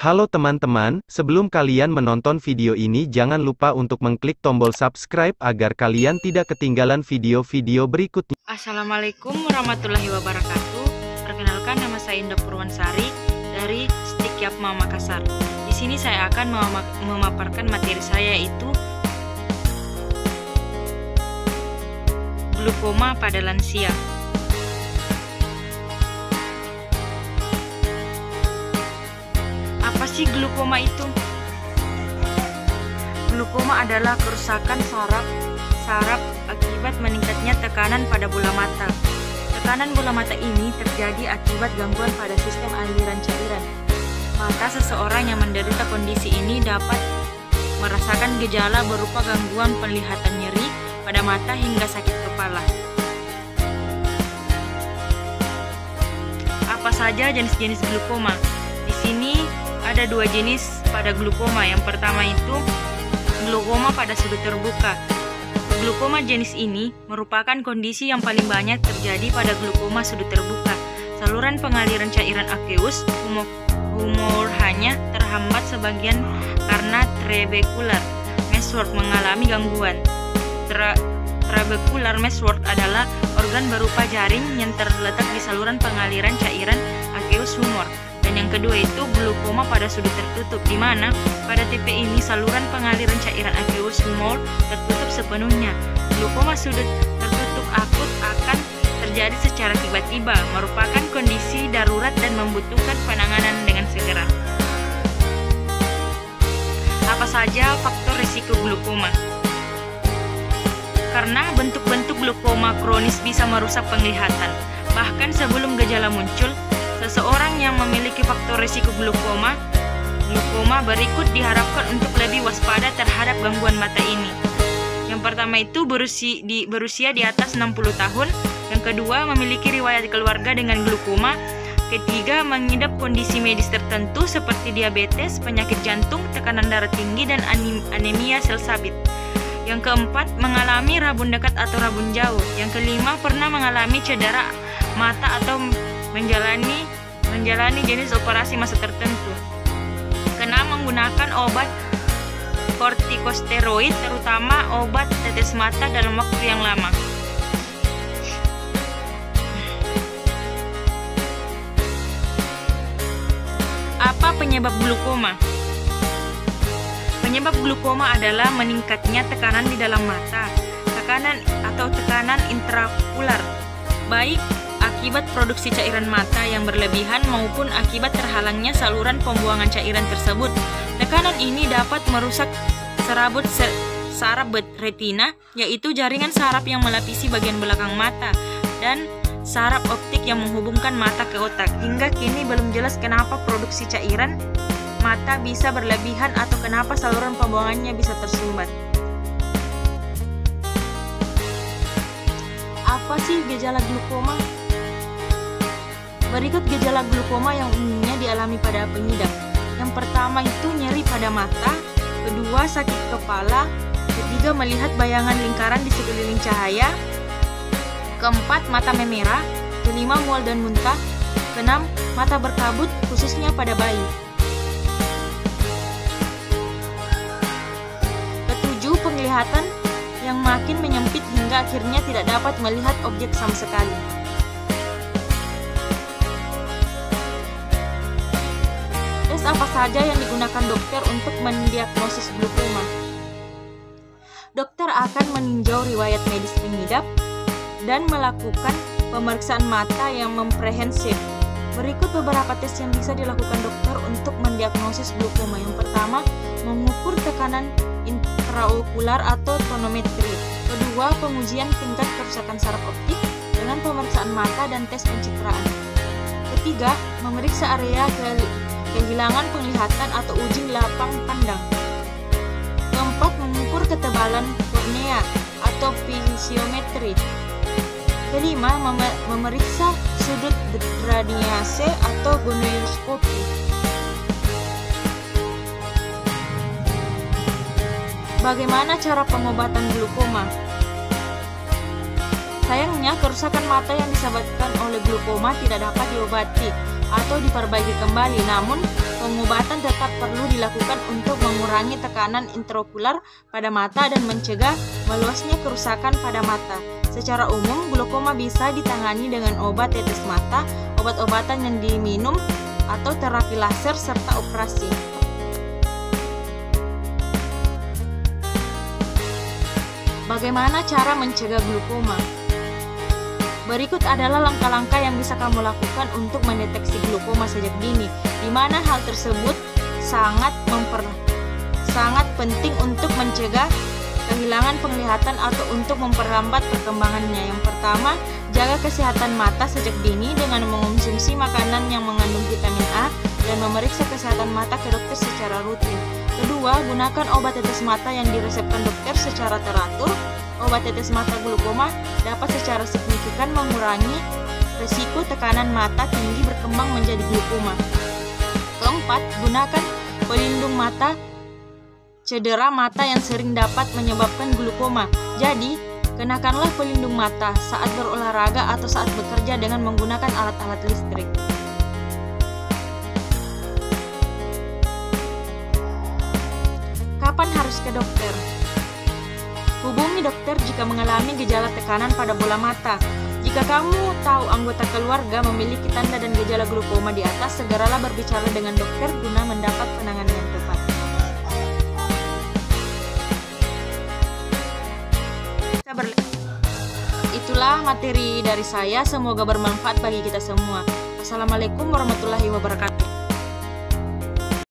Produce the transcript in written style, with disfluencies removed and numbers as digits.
Halo teman-teman, sebelum kalian menonton video ini jangan lupa untuk mengklik tombol subscribe agar kalian tidak ketinggalan video-video berikutnya. Assalamualaikum warahmatullahi wabarakatuh. Perkenalkan, nama saya Indah Purwansari dari STIK Yapma Makassar. Di sini saya akan memaparkan materi saya, yaitu glukoma pada lansia. Apa sih glukoma itu? Glukoma adalah kerusakan saraf akibat meningkatnya tekanan pada bola mata. Tekanan bola mata ini terjadi akibat gangguan pada sistem aliran cairan. Maka seseorang yang menderita kondisi ini dapat merasakan gejala berupa gangguan penglihatan, nyeri pada mata hingga sakit kepala. Apa saja jenis-jenis glukoma? Di sini ada dua jenis pada glukoma. Yang pertama itu glukoma pada sudut terbuka. Glukoma jenis ini merupakan kondisi yang paling banyak terjadi pada glukoma sudut terbuka. Saluran pengaliran cairan aqueous humor hanya terhambat sebagian karena trabecular meshwork mengalami gangguan. Trabecular meshwork adalah organ berupa jaring yang terletak di saluran pengaliran cairan aqueous humor. Dan yang kedua itu glukoma pada sudut tertutup, di mana pada tipe ini saluran pengaliran cairan aqueous humor tertutup sepenuhnya. Glukoma sudut tertutup akut akan terjadi secara tiba-tiba, merupakan kondisi darurat dan membutuhkan penanganan dengan segera. Apa saja faktor risiko glukoma? Karena bentuk-bentuk glukoma kronis bisa merusak penglihatan. Bahkan sebelum gejala muncul, seseorang yang memiliki faktor risiko glukoma berikut diharapkan untuk lebih waspada terhadap gangguan mata ini. Yang pertama itu berusia di atas 60 tahun. Yang kedua, memiliki riwayat keluarga dengan glukoma. Ketiga, mengidap kondisi medis tertentu seperti diabetes, penyakit jantung, tekanan darah tinggi, dan anemia sel sabit. Yang keempat, mengalami rabun dekat atau rabun jauh. Yang kelima, pernah mengalami cedera mata atau menjalani jenis operasi masa tertentu. Keenam, menggunakan obat kortikosteroid, terutama obat tetes mata dalam waktu yang lama. Apa penyebab glukoma? Penyebab glukoma adalah meningkatnya tekanan di dalam mata, tekanan intraokular, baik akibat produksi cairan mata yang berlebihan maupun akibat terhalangnya saluran pembuangan cairan tersebut. Tekanan ini dapat merusak saraf retina, yaitu jaringan saraf yang melapisi bagian belakang mata, dan saraf optik yang menghubungkan mata ke otak. Hingga kini belum jelas kenapa produksi cairan mata bisa berlebihan atau kenapa saluran pembuangannya bisa tersumbat. Apa sih gejala glukoma? Berikut gejala glukoma yang umumnya dialami pada pengidap. Yang pertama itu nyeri pada mata, kedua sakit kepala, ketiga melihat bayangan lingkaran di sekeliling cahaya, keempat mata memerah, kelima mual dan muntah, keenam mata berkabut khususnya pada bayi, ketujuh penglihatan yang makin menyempit hingga akhirnya tidak dapat melihat objek sama sekali. Tes apa saja yang digunakan dokter untuk mendiagnosis glukoma? Dokter akan meninjau riwayat medis pengidap dan melakukan pemeriksaan mata yang komprehensif. Berikut beberapa tes yang bisa dilakukan dokter untuk mendiagnosis glukoma. Yang pertama, mengukur tekanan intraokular atau tonometri. Kedua, pengujian tingkat kerusakan saraf optik dengan pemeriksaan mata dan tes pencitraan. Ketiga, memeriksa area kehilangan penglihatan atau uji lapang pandang. Keempat, mengukur ketebalan kornea atau visiometri. Kelima, memeriksa sudut radiase atau gonioskopi. Bagaimana cara pengobatan glukoma? Sayangnya, kerusakan mata yang disebabkan oleh glaukoma tidak dapat diobati atau diperbaiki kembali, namun pengobatan tetap perlu dilakukan untuk mengurangi tekanan intraokular pada mata dan mencegah meluasnya kerusakan pada mata. Secara umum, glaukoma bisa ditangani dengan obat tetes mata, obat-obatan yang diminum, atau terapi laser serta operasi. Bagaimana cara mencegah glaukoma? Berikut adalah langkah-langkah yang bisa kamu lakukan untuk mendeteksi glaukoma sejak dini, di mana hal tersebut sangat penting untuk mencegah kehilangan penglihatan atau untuk memperlambat perkembangannya. Yang pertama, jaga kesehatan mata sejak dini dengan mengonsumsi makanan yang mengandung vitamin A dan memeriksa kesehatan mata ke dokter secara rutin. Kedua, gunakan obat tetes mata yang diresepkan dokter secara teratur. Obat tetes mata glaukoma dapat secara signifikan mengurangi risiko tekanan mata tinggi berkembang menjadi glaukoma. Keempat, gunakan pelindung mata. Cedera mata yang sering dapat menyebabkan glaukoma. Jadi, kenakanlah pelindung mata saat berolahraga atau saat bekerja dengan menggunakan alat-alat listrik. Kapan harus ke dokter? Hubungi dokter jika mengalami gejala tekanan pada bola mata. Jika kamu tahu anggota keluarga memiliki tanda dan gejala glaukoma di atas, segeralah berbicara dengan dokter guna mendapat penanganan yang tepat. Itulah materi dari saya, semoga bermanfaat bagi kita semua. Assalamualaikum warahmatullahi wabarakatuh.